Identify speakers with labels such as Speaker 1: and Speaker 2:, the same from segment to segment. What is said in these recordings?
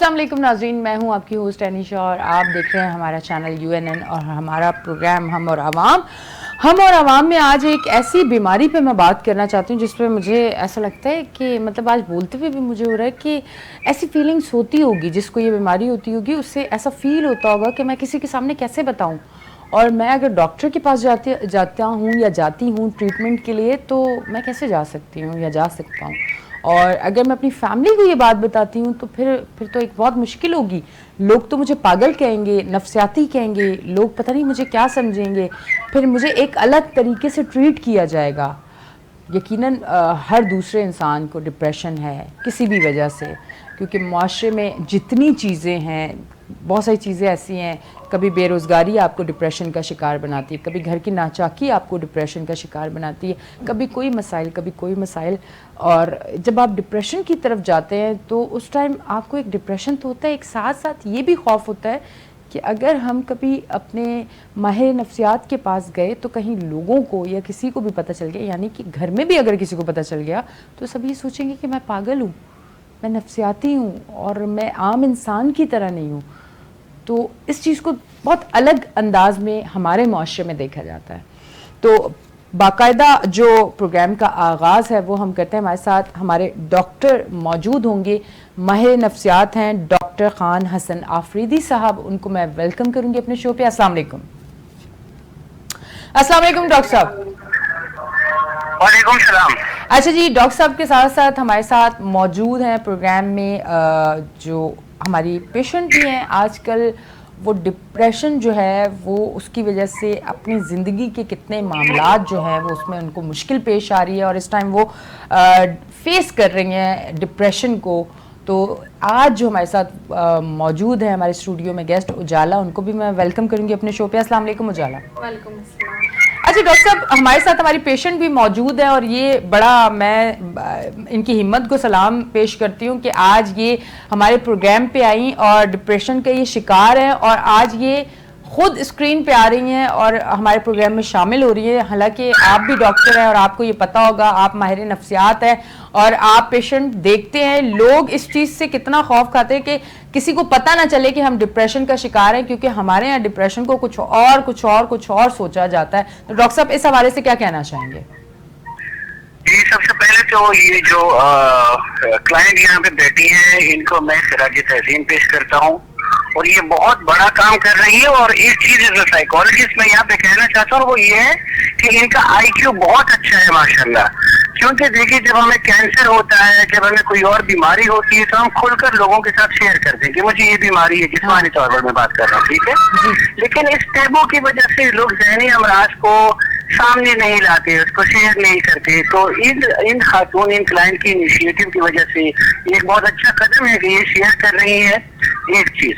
Speaker 1: अस्सलाम वालेकुम नाज़रीन, मैं हूं आपकी होस्ट अनीशा और आप देख रहे हैं हमारा चैनल UNN और हमारा प्रोग्राम हम और आवाम में आज एक ऐसी बीमारी पे मैं बात करना चाहती हूँ जिस पे मुझे ऐसा लगता है कि मतलब आज बोलते हुए भी मुझे हो रहा है कि ऐसी फीलिंग्स होती होगी, जिसको ये बीमारी होती होगी उससे ऐसा फील होता होगा कि मैं किसी के सामने कैसे बताऊँ। और मैं अगर डॉक्टर के पास जाता हूँ या जाती हूँ ट्रीटमेंट के लिए तो मैं कैसे जा सकती हूँ या जा सकता हूँ। और अगर मैं अपनी फैमिली को ये बात बताती हूँ तो फिर तो एक बहुत मुश्किल होगी। लोग तो मुझे पागल कहेंगे, नफसियाती कहेंगे, लोग पता नहीं मुझे क्या समझेंगे, फिर मुझे एक अलग तरीके से ट्रीट किया जाएगा। यकीनन हर दूसरे इंसान को डिप्रेशन है किसी भी वजह से, क्योंकि मुआशरे में जितनी चीज़ें हैं, बहुत सारी चीज़ें ऐसी हैं, कभी बेरोज़गारी आपको डिप्रेशन का शिकार बनाती है, कभी घर की नाचाकी आपको डिप्रेशन का शिकार बनाती है, कभी कोई मसाइल। और जब आप डिप्रेशन की तरफ जाते हैं तो उस टाइम आपको एक डिप्रेशन तो होता है, एक साथ साथ ये भी खौफ होता है कि अगर हम कभी अपने माहिर नफ्सियात के पास गए तो कहीं लोगों को या किसी को भी पता चल गया, यानी कि घर में भी अगर किसी को पता चल गया तो सब ये सोचेंगे कि मैं पागल हूँ, मैं नफ्सियाती हूँ और मैं आम इंसान की तरह नहीं हूँ। तो इस चीज़ को बहुत अलग अंदाज में हमारे मुआशरे में देखा जाता है। तो बाकायदा जो प्रोग्राम का आगाज़ है वो हम करते हैं, हमारे साथ हमारे डॉक्टर मौजूद होंगे, माहिर नफ्सियात हैं डॉक्टर खान हसन आफरीदी साहब, उनको मैं वेलकम करूंगी अपने शो पे। अस्सलाम वालेकुम। अस्सलाम वालेकुम डॉक्टर साहब।
Speaker 2: वालेकुम सलाम।
Speaker 1: अच्छा जी, डॉक्टर साहब के साथ साथ हमारे साथ मौजूद हैं प्रोग्राम में जो हमारी पेशेंट भी हैं। आजकल वो डिप्रेशन जो है वो उसकी वजह से अपनी ज़िंदगी के कितने मामलात जो हैं वो उसमें उनको मुश्किल पेश आ रही है और इस टाइम वो फेस कर रही हैं डिप्रेशन को। तो आज जो हमारे साथ मौजूद है हमारे स्टूडियो में गेस्ट उजाला, उनको भी मैं वेलकम करूंगी अपने शो पे। अस्सलाम वालेकुम उजाला।
Speaker 3: वालेकुम अस्सलाम।
Speaker 1: अच्छा डॉक्टर साहब, हमारे साथ हमारी पेशेंट भी मौजूद है और ये बड़ा मैं इनकी हिम्मत को सलाम पेश करती हूँ कि आज ये हमारे प्रोग्राम पे आई और डिप्रेशन का ये शिकार है और आज ये खुद स्क्रीन पे आ रही हैं और हमारे प्रोग्राम में शामिल हो रही है। हालांकि आप भी डॉक्टर हैं और आपको ये पता होगा, आप माहिर नफ्सियात हैं और आप पेशेंट देखते हैं। लोग इस चीज़ से कितना खौफ खाते हैं कि किसी को पता ना चले कि हम डिप्रेशन का शिकार हैं, क्योंकि हमारे यहाँ डिप्रेशन को कुछ और सोचा जाता है। तो डॉक्टर साहब इस हवाले से क्या कहना चाहेंगे?
Speaker 2: जी, सबसे पहले तो ये जो क्लाइंट यहाँ पे बैठी हैं इनको मैं खिराज तहसीन पेश करता हूँ और ये बहुत बड़ा काम कर रही है। और एक चीज साइकोलॉजिस्ट मैं यहाँ पे कहना चाहता हूँ वो ये है कि इनका IQ बहुत अच्छा है माशाल्लाह। क्योंकि देखिए, जब हमें कैंसर होता है, जब हमें कोई और बीमारी होती है तो हम खुलकर लोगों के साथ शेयर करते हैं कि मुझे ये बीमारी है, जिस्मानी तौर पर मैं बात कर रहा हूँ, ठीक है। लेकिन इस टैबू की वजह से लोग ज़हनी अमराज को सामने नहीं लाते, उसको शेयर नहीं करते। तो इन खातून, इन क्लाइंट की इनिशिएटिव की वजह से ये एक बहुत अच्छा कदम है कि ये शेयर कर रही है। एक चीज।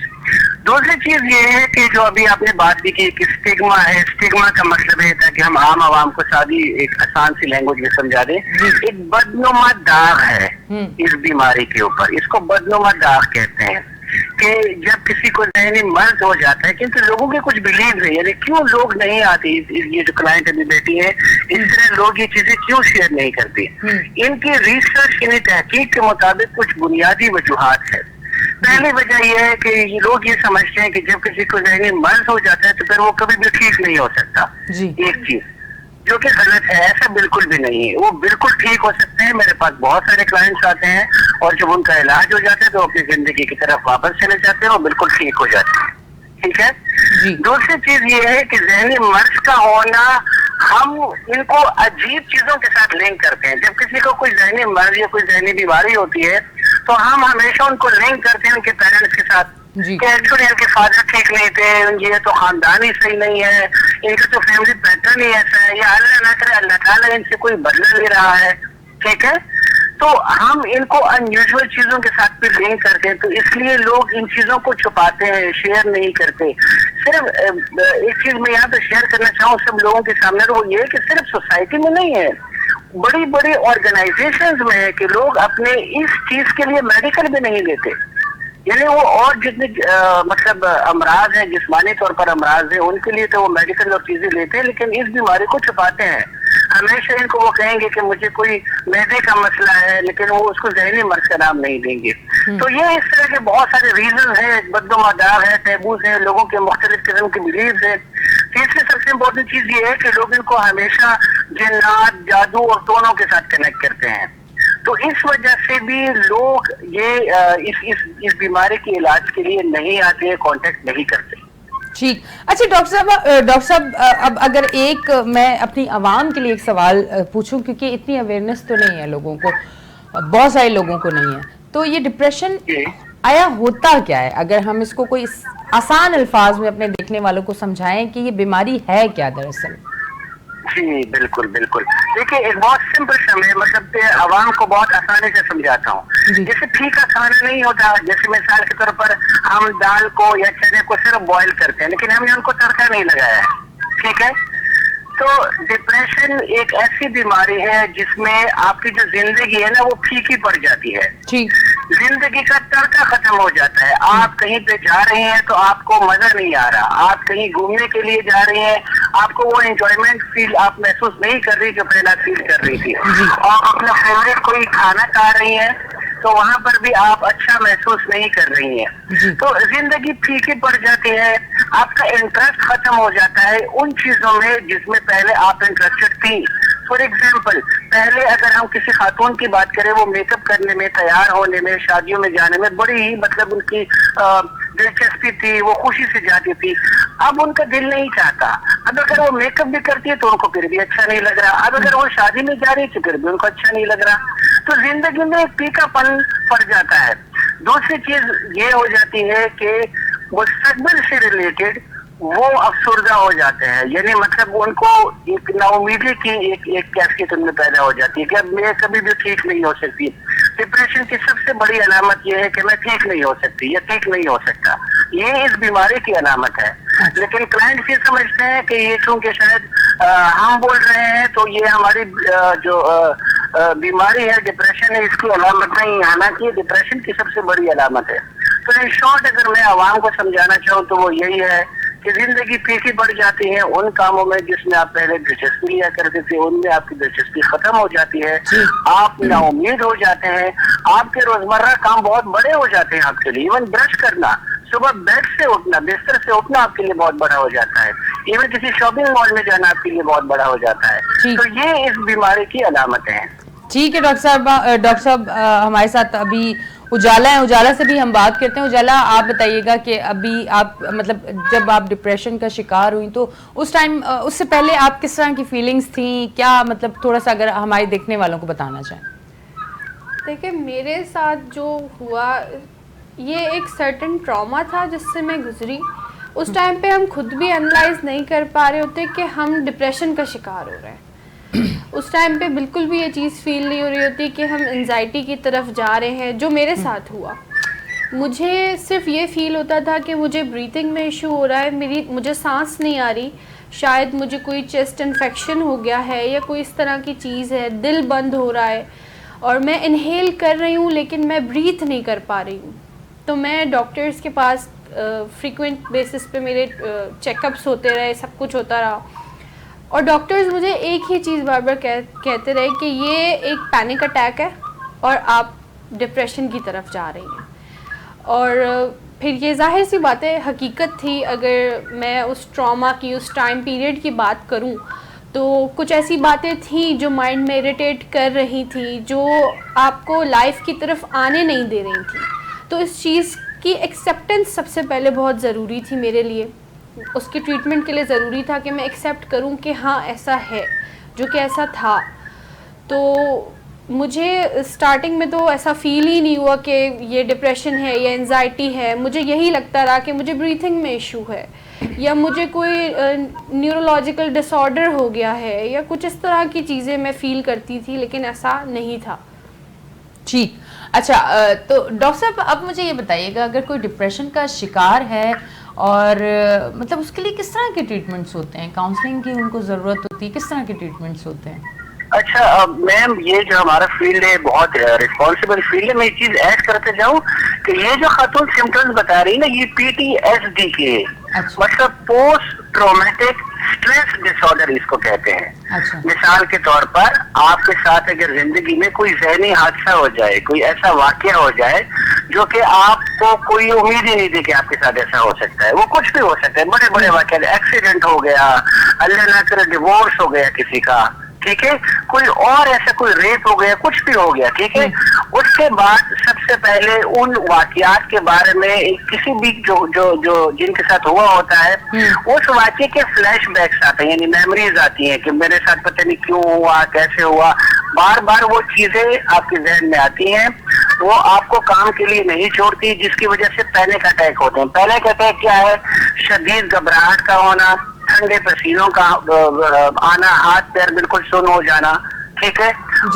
Speaker 2: दूसरी चीज ये है कि जो अभी आपने बात की कि स्टिग्मा है, स्टिग्मा का मतलब है ताकि हम आम आवाम को सादी एक आसान सी लैंग्वेज में समझा दें, एक बदनुमा दाग है इस बीमारी के ऊपर, इसको बदनुमा दाग कहते हैं। कि जब किसी को ज़हनी मर्ज हो जाता है, क्योंकि लोगों के कुछ बिलीव है, यानी क्यों लोग नहीं आते, ये जो क्लाइंट अभी बैठी है इस तरह लोग ये चीजें क्यों शेयर नहीं करते। इनकी रिसर्च, इनकी तहकीक के मुताबिक कुछ बुनियादी वजूहात है। पहली वजह यह है कि लोग ये समझते हैं कि जब किसी को ज़हनी मर्ज हो जाता है तो फिर वो कभी भी ठीक नहीं हो सकता। एक चीज जो कि गलत है, ऐसा बिल्कुल भी नहीं है, वो बिल्कुल ठीक हो सकते हैं। मेरे पास बहुत सारे क्लाइंट्स आते हैं और जब उनका इलाज हो जाता है तो अपनी जिंदगी की तरफ वापस चले जाते हैं और बिल्कुल ठीक हो जाते हैं, ठीक है। दूसरी चीज ये है कि ज़हनी मर्ज का होना, हम इनको अजीब चीजों के साथ लिंक करते हैं। जब किसी को कोई ज़हनी मर्ज या कोई ज़हनी बीमारी होती है तो हम हमेशा उनको लिंक करते हैं उनके पेरेंट्स के साथ कि एक्चुअली इनके फादर ठीक नहीं थे, ये तो खानदान ही सही नहीं है, इनका तो फैमिली पैटर्न ही ऐसा है, या अल्लाह ना करे अल्लाह ताला इनसे कोई बदला ले रहा है, ठीक है। तो हम इनको अनयूजुअल चीजों के साथ भी लिंक करते हैं, तो इसलिए लोग इन चीजों को छुपाते हैं, शेयर नहीं करते। सिर्फ एक चीज मैं यहाँ पे शेयर करना चाहूँ सब लोगों के सामने, तो वो ये है कि सिर्फ सोसाइटी में नहीं है, बड़ी बड़ी ऑर्गेनाइजेशंस में है कि लोग अपने इस चीज के लिए मेडिकल भी नहीं लेते। यानी वो और जितने मतलब अमराज हैं, जिस्मानी तौर पर अमराज हैं, उनके लिए तो वो मेडिकल और चीजें लेते हैं, लेकिन इस बीमारी को छुपाते हैं। ہمیشہ ان کو وہ کہیں گے کہ مجھے کوئی معدے کا مسئلہ ہے، لیکن وہ اس کو ذہنی مرض کا نام نہیں دیں گے. تو یہ اس طرح کے بہت سارے ریزن ہیں، بدو مدار ہے، ٹیبوز ہیں، لوگوں کے مختلف قسم کی بلیفز ہیں. تیسری سب سے امپورٹنٹ چیز یہ ہے کہ لوگ ان کو ہمیشہ جنات، جادو اور ٹونوں کے ساتھ کنیکٹ کرتے ہیں. تو اس وجہ سے بھی لوگ یہ اس بیماری کے علاج کے لیے نہیں آتے، کانٹیکٹ نہیں کرتے.
Speaker 1: ٹھیک. اچھا ڈاکٹر صاحب اب اگر ایک میں اپنی عوام کے لیے ایک سوال پوچھوں، کیونکہ اتنی اویئرنیس تو نہیں ہے لوگوں کو، بہت سارے لوگوں کو نہیں ہے، تو یہ ڈپریشن آیا ہوتا کیا ہے؟ اگر ہم اس کو کوئی آسان الفاظ میں اپنے دیکھنے والوں کو سمجھائیں کہ یہ بیماری ہے کیا دراصل.
Speaker 2: جی بالکل بالکل. دیکھیے ایک بہت سمپل سا میں مطلب عوام کو بہت آسانی سے سمجھاتا ہوں. جیسے پھیکا کھانا نہیں ہوتا، جیسے مثال کے طور پر ہم دال کو یا چنے کو صرف بوائل کرتے ہیں لیکن ہم نے ان کو تڑکا نہیں لگایا ہے، ٹھیک ہے. تو ڈپریشن ایک ایسی بیماری ہے جس میں آپ کی جو زندگی ہے نا وہ پھیکی پڑ جاتی ہے. زندگی کا تڑکا ختم ہو جاتا ہے. آپ کہیں پہ جا رہے ہیں تو آپ کو مزہ نہیں آ رہا، آپ کہیں گھومنے کے لیے جا رہے ہیں آپ کو وہ انجوائمنٹ فیل آپ محسوس نہیں کر رہی جو پہلا فیل کر رہی تھی. اور اپنا فیوریٹ کوئی کھانا کھا رہی ہیں تو وہاں پر بھی آپ اچھا محسوس نہیں کر رہی ہیں. تو زندگی پھیکی پڑ جاتی ہے، آپ کا انٹرسٹ ختم ہو جاتا ہے ان چیزوں میں جس میں پہلے آپ انٹرسٹڈ تھی. فار ایگزامپل پہلے اگر ہم کسی خاتون کی بات کریں، وہ میک اپ کرنے میں، تیار ہونے میں، شادیوں میں جانے میں بڑی ہی مطلب ان کی دلچسپی تھی، وہ خوشی سے جاتی تھی. اب ان کا دل نہیں چاہتا. اب اگر وہ میک اپ بھی کرتی ہے تو ان کو پھر بھی اچھا نہیں لگ رہا. اب اگر وہ شادی میں جا رہی ہے تو پھر بھی ان کو اچھا نہیں لگ رہا. تو زندگی میں ایک پھیکا پن پڑ جاتا ہے. دوسری چیز یہ ہو جاتی ہے کہ مستقبل سے ریلیٹڈ وہ افسردہ ہو جاتے ہیں، یعنی مطلب ان کو ایک نا امیدی کی ایک کیفیت ان میں پیدا ہو جاتی ہے کہ اب میں کبھی بھی ٹھیک نہیں ہو سکتی. ڈپریشن کی سب سے بڑی علامت یہ ہے کہ میں ٹھیک نہیں ہو سکتی یا ٹھیک نہیں ہو سکتا. یہ اس بیماری کی علامت ہے. لیکن کلائنٹ یہ سمجھتے ہیں کہ یہ چونکہ شاید ہم بول رہے ہیں تو یہ ہماری جو بیماری ہے ڈپریشن ہے اس کی علامت نہیں، حالانکہ ڈپریشن کی سب سے بڑی علامت ہے. تو ان شارٹ اگر میں عوام کو سمجھانا چاہوں تو وہ یہی ہے کہ زندگی پیچھے بڑھ جاتی ہے ان کاموں میں جس میں آپ پہلے دلچسپی لیا کرتے تھے، ان میں آپ کی دلچسپی ختم ہو جاتی ہے، آپ نا امید ہو جاتے ہیں، آپ کے روزمرہ کام بہت بڑے ہو جاتے ہیں آپ کے لیے. ایون برش کرنا، صبح بیڈ سے اٹھنا، بستر سے اٹھنا آپ کے لیے بہت بڑا ہو جاتا ہے. ایون کسی شاپنگ مال میں جانا آپ کے لیے بہت بڑا ہو جاتا ہے. تو یہ اس بیماری کی علامتیں ہیں.
Speaker 1: ٹھیک ہے ڈاکٹر صاحب ہمارے ساتھ ابھی اجالا ہے، اجالا سے بھی ہم بات کرتے ہیں. اجالا آپ بتائیے گا کہ ابھی آپ مطلب جب آپ ڈپریشن کا شکار ہوئی تو اس ٹائم اس سے پہلے آپ کس طرح کی فیلنگز تھیں، کیا مطلب تھوڑا سا اگر ہمارے دیکھنے والوں کو بتانا چاہیں.
Speaker 3: دیکھیں میرے ساتھ جو ہوا یہ ایک سرٹن ٹراما تھا جس سے میں گزری. اس ٹائم پہ ہم خود بھی انالائز نہیں کر پا رہے ہوتے کہ ہم ڈپریشن کا شکار ہو رہے ہیں. اس ٹائم پہ بالکل بھی یہ چیز فیل نہیں ہو رہی ہوتی کہ ہم انزائٹی کی طرف جا رہے ہیں. جو میرے ساتھ ہوا مجھے صرف یہ فیل ہوتا تھا کہ مجھے بریتھنگ میں ایشو ہو رہا ہے، مجھے سانس نہیں آ رہی، شاید مجھے کوئی چیسٹ انفیکشن ہو گیا ہے یا کوئی اس طرح کی چیز ہے، دل بند ہو رہا ہے اور میں انہیل کر رہی ہوں لیکن میں بریتھ نہیں کر پا رہی ہوں. تو میں ڈاکٹرز کے پاس فریکوینٹ بیسس پہ میرے چیک اپس ہوتے رہے، سب کچھ ہوتا رہا اور ڈاکٹرز مجھے ایک ہی چیز بار بار کہتے رہے کہ یہ ایک پینک اٹیک ہے اور آپ ڈپریشن کی طرف جا رہی ہیں. اور پھر یہ ظاہر سی بات ہے حقیقت تھی. اگر میں اس ٹراما کی، اس ٹائم پیریڈ کی بات کروں تو کچھ ایسی باتیں تھیں جو مائنڈ میں اریٹیٹ کر رہی تھیں، جو آپ کو لائف کی طرف آنے نہیں دے رہی تھیں. تو اس چیز کی ایکسیپٹنس سب سے پہلے بہت ضروری تھی میرے لیے. اس کی ٹریٹمنٹ کے لیے ضروری تھا کہ میں ایکسیپٹ کروں کہ ہاں ایسا ہے، جو کہ ایسا تھا. تو مجھے اسٹارٹنگ میں تو ایسا فیل ہی نہیں ہوا کہ یہ ڈپریشن ہے یا انزائٹی ہے. مجھے یہی لگتا رہا کہ مجھے بریتھنگ میں ایشو ہے یا مجھے کوئی نیورولوجیکل ڈس آرڈر ہو گیا ہے یا کچھ اس طرح کی چیزیں میں فیل کرتی تھی، لیکن ایسا نہیں تھا.
Speaker 1: ٹھیک. اچھا تو ڈاکٹر صاحب اب مجھے یہ بتائیے گا اگر کوئی ڈپریشن کا شکار ہے اور مطلب اس کے لیے کس طرح کے ٹریٹمنٹس ہوتے ہیں؟ کاؤنسلنگ کی ان کو ضرورت ہوتی ہے، کس طرح کے ٹریٹمنٹس ہوتے ہیں؟
Speaker 2: اچھا میم یہ جو ہمارا فیلڈ ہے بہت ریسپانسبل فیلڈ ہے. میں ایک چیز ایڈ کرتے جاؤں کہ یہ جو خاتون سمٹمز بتا رہی نا یہ PTSD کے مطلب پوسٹ ट्रोमेटिक स्ट्रेस डिसऑर्डर इसको कहते हैं।
Speaker 1: अच्छा।
Speaker 2: मिसाल के तौर पर आपके साथ अगर जिंदगी में कोई ज़हनी हादसा हो जाए, कोई ऐसा वाकया हो जाए जो कि आपको कोई उम्मीद ही नहीं थी कि आपके साथ ऐसा हो सकता है, वो कुछ भी हो सकता है, बड़े बड़े वाकया, एक्सीडेंट हो गया, अल्लाह ना करे डिवोर्स हो गया किसी का, ठीक है, कोई और ऐसा कोई रेप हो गया, कुछ भी हो गया, ठीक है, उसके बाद सबसे पहले उन वाकयात के बारे में किसी भी जो जो जो जिनके साथ हुआ होता है उस वाकये के फ्लैशबैक्स आते हैं, यानी मेमोरीज आती हैं कि मेरे साथ पता नहीं क्यों हुआ, कैसे हुआ, बार बार वो चीजें आपके जहन में आती हैं, वो आपको काम के लिए नहीं छोड़ती, जिसकी वजह से पैनिक अटैक होते हैं। पैनिक अटैक क्या है? शदीद घबराहट का होना, ठंडे पसीनों का आना, हाथ पैर बिल्कुल सुन्न हो जाना, ठीक है,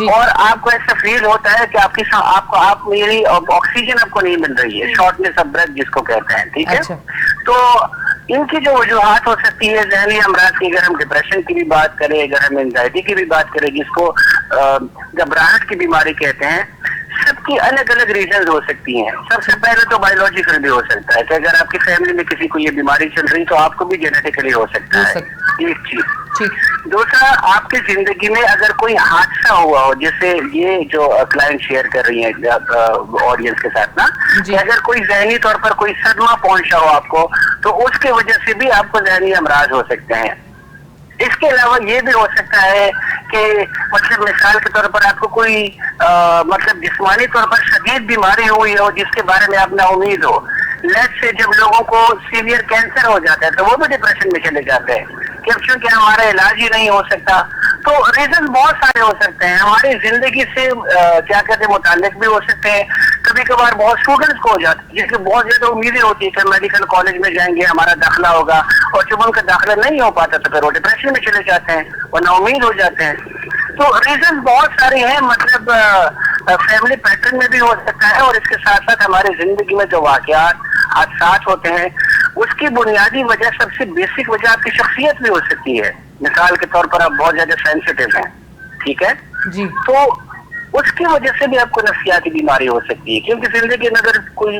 Speaker 2: और आपको ऐसा फील होता है कि आप मेरी ऑक्सीजन आपको नहीं मिल रही है, शॉर्टनेस ऑफ ब्रेथ जिसको कहते हैं, ठीक है।
Speaker 1: अच्छा।
Speaker 2: तो इनकी जो वजूहात हो सकती है ज़हनी अमराज की, अगर हम डिप्रेशन की भी बात करें, अगर हम एंजाइटी की भी बात करें, जिसको घबराहट की बीमारी कहते हैं, सबकी अलग अलग रीजन हो सकती हैं। सबसे पहले तो बायोलॉजिकल भी हो सकता है कि अगर आपकी फैमिली में किसी को ये बीमारी चल रही तो आपको भी जेनेटिकली हो सकता है, एक चीज। दूसरा, आपकी जिंदगी में अगर कोई हादसा हुआ हो, जैसे ये जो क्लाइंट शेयर कर रही है ऑडियंस के साथ ना, अगर कोई ज़हनी तौर पर कोई सदमा पहुंचा हो आपको, तो उसके वजह से भी आपको ज़हनी अमराज हो सकते हैं। इसके अलावा ये भी हो सकता है कि मतलब मिसाल के तौर पर आपको कोई मतलब जिस्मानी तौर पर शदीद बीमारी हुई हो जिसके बारे में आप नाउमीद हो। लेट्स से जब लोगों को सीवियर कैंसर हो जाता है तो वो भी डिप्रेशन में चले जाते हैं क्योंकि हमारा इलाज ही नहीं हो सकता। तो रीजन बहुत सारे हो सकते हैं, हमारी जिंदगी से क्या कहते हैं मुताल्लिक भी हो सकते हैं। कभी कभार बहुत स्टूडेंट्स को हो जाता है जिसकी बहुत ज्यादा उम्मीदें होती है कि मेडिकल कॉलेज में जाएंगे, हमारा दाखिला होगा, और जब उनका दाखिला नहीं हो पाता तो फिर वो डिप्रेशन में चले जाते हैं, वो नाउमीद हो जाते हैं। तो रीजन बहुत सारे हैं, मतलब फैमिली पैटर्न में भी हो सकता है, और इसके साथ साथ हमारी जिंदगी में जो वाकयात हादसात होते हैं उसकी बुनियादी वजह, सबसे बेसिक वजह आपकी शख्सियत भी हो सकती है। मिसाल के तौर पर आप बहुत ज्यादा सेंसिटिव हैं, ठीक है
Speaker 1: जी,
Speaker 2: तो उसकी वजह से भी आपको नफ्सियाती बीमारी हो सकती है, क्योंकि जिंदगी में अगर कोई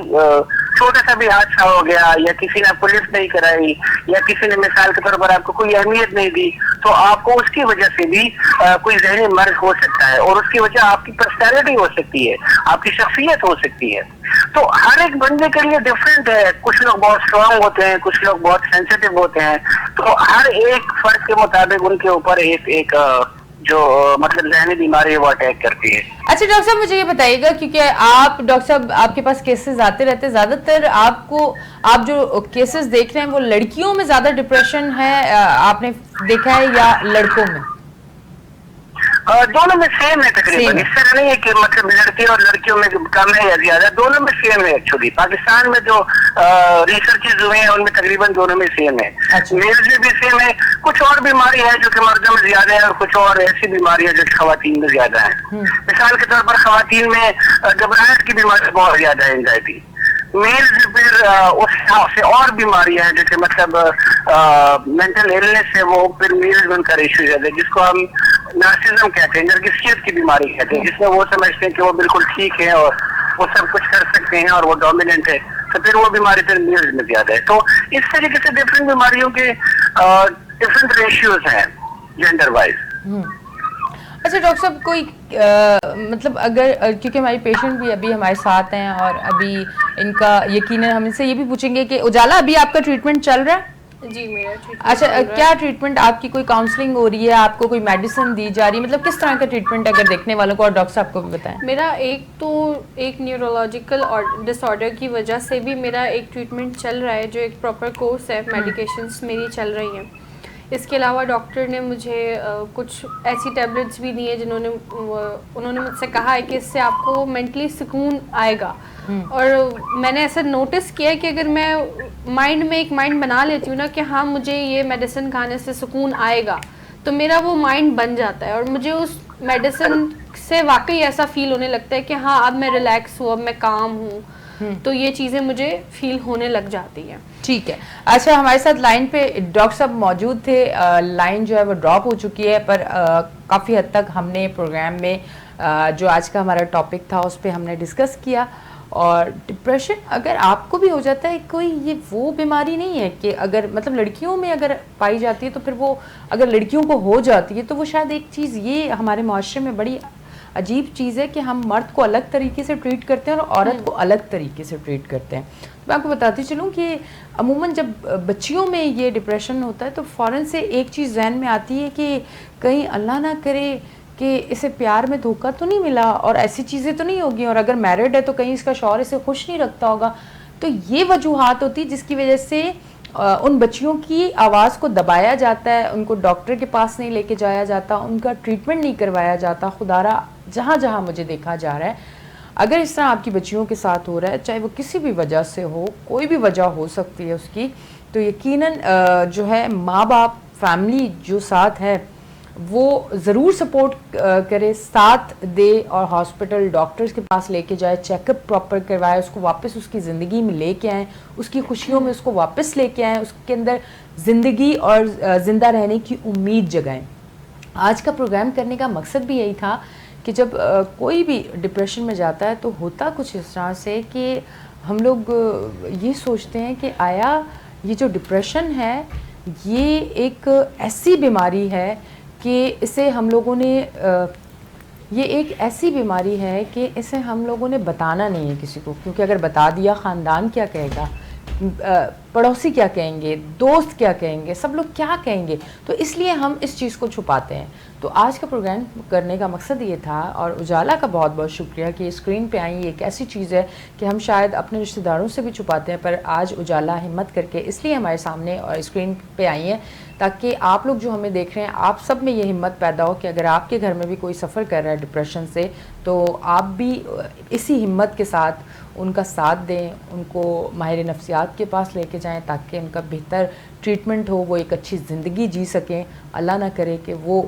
Speaker 2: छोटा सा भी हादसा हो गया, या किसी ने आपको लिफ्ट नहीं कराई, या किसी ने मिसाल के तौर पर आपको कोई अहमियत नहीं दी, तो आपको उसकी वजह से भी कोई ज़हनी मर्ज हो सकता है, और उसकी वजह आपकी पर्सनैलिटी हो सकती है, आपकी शख्सियत हो सकती है। तो हर एक बंदे के लिए डिफरेंट है, कुछ लोग बहुत स्ट्रांग होते हैं, कुछ लोग बहुत सेंसिटिव होते हैं, तो हर एक फर्द के मुताबिक उनके ऊपर एक जो मतलब ज़हनी बीमारी है वो अटैक करती है।
Speaker 1: अच्छा डॉक्टर साहब, मुझे ये बताइएगा, क्योंकि आप डॉक्टर साहब आपके पास केसेस आते रहते हैं, ज्यादातर आप जो केसेस देख रहे हैं वो लड़कियों में ज्यादा डिप्रेशन है आपने देखा है या लड़कों में?
Speaker 2: दोनों में सेम है तकरीबन, इस तरह नहीं है कि मतलब लड़के और लड़कियों में कम है या ज्यादा, दोनों में सेम है। एक्चुअली पाकिस्तान में जो रिसर्चेज हुए हैं उनमें तकरीबन दोनों में सेम है। मेल्स में भी सेम है, कुछ और बीमारी है जो कि मर्दों में ज्यादा है, और कुछ और ऐसी बीमारी है जो कि खवातीन में ज्यादा है। मिसाल के तौर पर खवातीन में घबराहट की बीमारी बहुत ज्यादा है, एंजाइटी। मेल्स फिर उस हिसाब से और बीमारियां हैं जैसे मतलब मेंटल इलनेस है, वो फिर मेल्स में उनका रेशियो ज्यादा है, जिसको हम नार्सिज्म कहते हैं, नर्गिसियत की बीमारी कहते हैं, जिसमें वो समझते हैं कि वो बिल्कुल ठीक है और वो सब कुछ कर सकते हैं और वो डोमिनेंट है, तो फिर वो बीमारी फिर मेल्स में ज्यादा है। तो इस तरीके से डिफरेंट बीमारियों के डिफरेंट रेशियोज हैं जेंडर वाइज।
Speaker 1: अच्छा डॉक्टर साहब, कोई मतलब अगर क्योंकि हमारी पेशेंट भी अभी हमारे साथ हैं और अभी इनका यकीनन हम इनसे ये भी पूछेंगे कि उजाला अभी आपका ट्रीटमेंट चल रहा है?
Speaker 3: जी, मेरा ट्रीटमेंट।
Speaker 1: अच्छा, क्या ट्रीटमेंट आपकी, कोई काउंसलिंग हो रही है, आपको कोई मेडिसिन दी जा रही है, मतलब किस तरह का ट्रीटमेंट अगर देखने वालों को और डॉक्टर साहब को भी बताएं?
Speaker 3: मेरा एक न्यूरोलॉजिकल डिसऑर्डर की वजह से भी मेरा एक ट्रीटमेंट चल रहा है, जो एक प्रॉपर कोर्स है, मेडिकेशंस मेरी चल रही हैं। इसके अलावा डॉक्टर ने मुझे कुछ ऐसी टैबलेट्स भी दी हैं उन्होंने मुझसे कहा है कि इससे आपको मेंटली सुकून आएगा। और मैंने ऐसा नोटिस किया कि अगर मैं माइंड में एक माइंड बना लेती हूँ ना कि हाँ मुझे ये मेडिसिन खाने से सुकून आएगा, तो मेरा वो माइंड बन जाता है, और मुझे उस मेडिसिन से वाकई ऐसा फील होने लगता है कि हाँ अब मैं रिलैक्स हूँ, अब मैं काम हूँ, तो ये चीज़ें मुझे फील होने लग जाती हैं।
Speaker 1: ठीक है। अच्छा, हमारे साथ लाइन पे डॉक्टर साहब मौजूद थे, लाइन जो है वो ड्रॉप हो चुकी है, पर काफ़ी हद तक हमने प्रोग्राम में जो आज का हमारा टॉपिक था उस पर हमने डिस्कस किया, اور ڈپریشن اگر آپ کو بھی ہو جاتا ہے کوئی یہ وہ بیماری نہیں ہے کہ اگر مطلب لڑکیوں میں اگر پائی جاتی ہے تو پھر وہ اگر لڑکیوں کو ہو جاتی ہے تو وہ شاید ایک چیز یہ ہمارے معاشرے میں بڑی عجیب چیز ہے کہ ہم مرد کو الگ طریقے سے ٹریٹ کرتے ہیں اور عورت کو الگ طریقے سے ٹریٹ کرتے ہیں. میں آپ کو بتاتی چلوں کہ عموماً جب بچیوں میں یہ ڈپریشن ہوتا ہے تو فوراً سے ایک چیز ذہن میں آتی ہے کہ کہیں اللہ نہ کرے کہ اسے پیار میں دھوکہ تو نہیں ملا اور ایسی چیزیں تو نہیں ہوگی, اور اگر میرڈ ہے تو کہیں اس کا شوہر اسے خوش نہیں رکھتا ہوگا. تو یہ وجوہات ہوتی جس کی وجہ سے ان بچیوں کی آواز کو دبایا جاتا ہے, ان کو ڈاکٹر کے پاس نہیں لے کے جایا جاتا, ان کا ٹریٹمنٹ نہیں کروایا جاتا. خدارا جہاں جہاں مجھے دیکھا جا رہا ہے اگر اس طرح آپ کی بچیوں کے ساتھ ہو رہا ہے, چاہے وہ کسی بھی وجہ سے ہو, کوئی بھی وجہ ہو سکتی ہے اس کی, تو یقیناً جو ہے ماں باپ فیملی جو ساتھ ہے وہ ضرور سپورٹ کرے, ساتھ دے اور ہاسپٹل ڈاکٹرز کے پاس لے کے جائے, چیک اپ پراپر کروائے, اس کو واپس اس کی زندگی میں لے کے آئیں, اس کی خوشیوں میں اس کو واپس لے کے آئیں, اس کے اندر زندگی اور زندہ رہنے کی امید جگائیں. آج کا پروگرام کرنے کا مقصد بھی یہی تھا کہ جب کوئی بھی ڈپریشن میں جاتا ہے تو ہوتا کچھ اس طرح سے کہ ہم لوگ یہ سوچتے ہیں کہ آیا یہ جو ڈپریشن ہے یہ ایک ایسی بیماری ہے کہ اسے ہم لوگوں نے یہ ایک ایسی بیماری ہے کہ اسے ہم لوگوں نے بتانا نہیں ہے کسی کو, کیونکہ اگر بتا دیا خاندان کیا کہے گا, پڑوسی کیا کہیں گے, دوست کیا کہیں گے, سب لوگ کیا کہیں گے, تو اس لیے ہم اس چیز کو چھپاتے ہیں. تو آج کا پروگرام کرنے کا مقصد یہ تھا, اور اجالا کا بہت بہت شکریہ کہ اسکرین پہ آئیں. یہ ایک ایسی چیز ہے کہ ہم شاید اپنے رشتہ داروں سے بھی چھپاتے ہیں, پر آج اجالا ہمت کر کے اس لیے ہمارے سامنے اور اسکرین پہ آئی ہیں تاکہ آپ لوگ جو ہمیں دیکھ رہے ہیں آپ سب میں یہ ہمت پیدا ہو کہ اگر آپ کے گھر میں بھی کوئی سفر کر رہا ہے ڈپریشن سے تو آپ بھی اسی ہمت کے ساتھ ان کا ساتھ دیں, ان کو ماہر نفسیات کے پاس لے کے جائیں تاکہ ان کا بہتر ٹریٹمنٹ ہو, وہ ایک اچھی زندگی جی سکیں. اللہ نہ کرے کہ وہ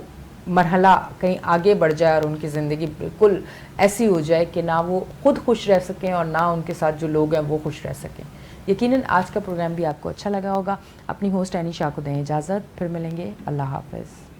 Speaker 1: مرحلہ کہیں آگے بڑھ جائے اور ان کی زندگی بالکل ایسی ہو جائے کہ نہ وہ خود خوش رہ سکیں اور نہ ان کے ساتھ جو لوگ ہیں وہ خوش رہ سکیں. یقیناً آج کا پروگرام بھی آپ کو اچھا لگا ہوگا. اپنی ہوسٹ اینی شاہ کو دیں اجازت, پھر ملیں گے. اللہ حافظ.